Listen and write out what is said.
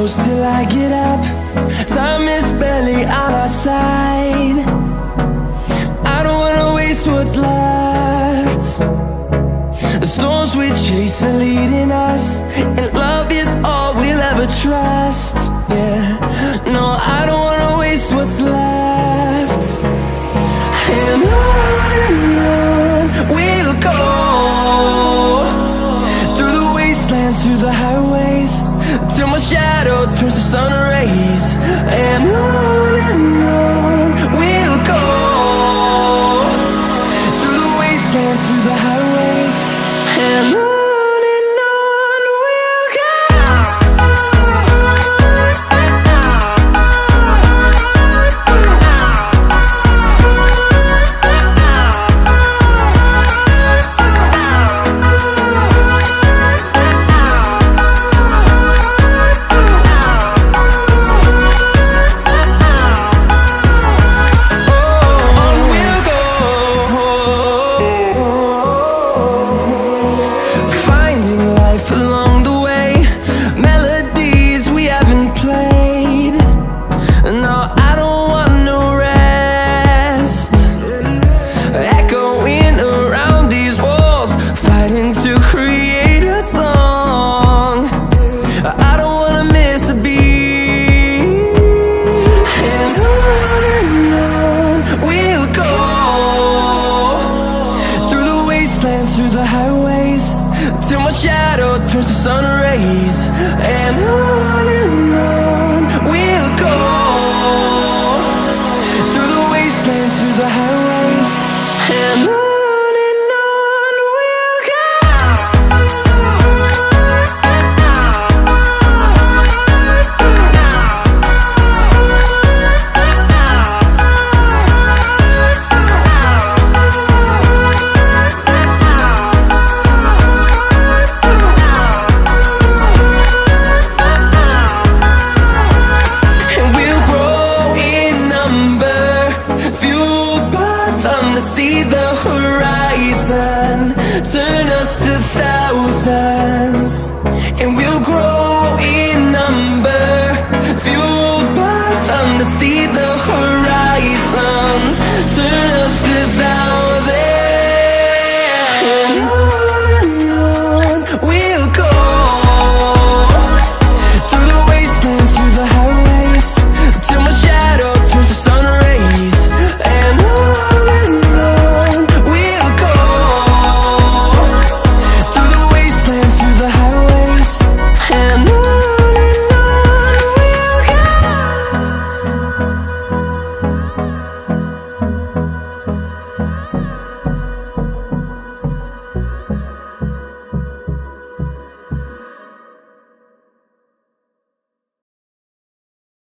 close till I get up. Time is barely on our side. I don't wanna waste what's left. The storms we chase are leading us, and love is all we'll ever trust. Yeah, no, I don't wanna waste what's left.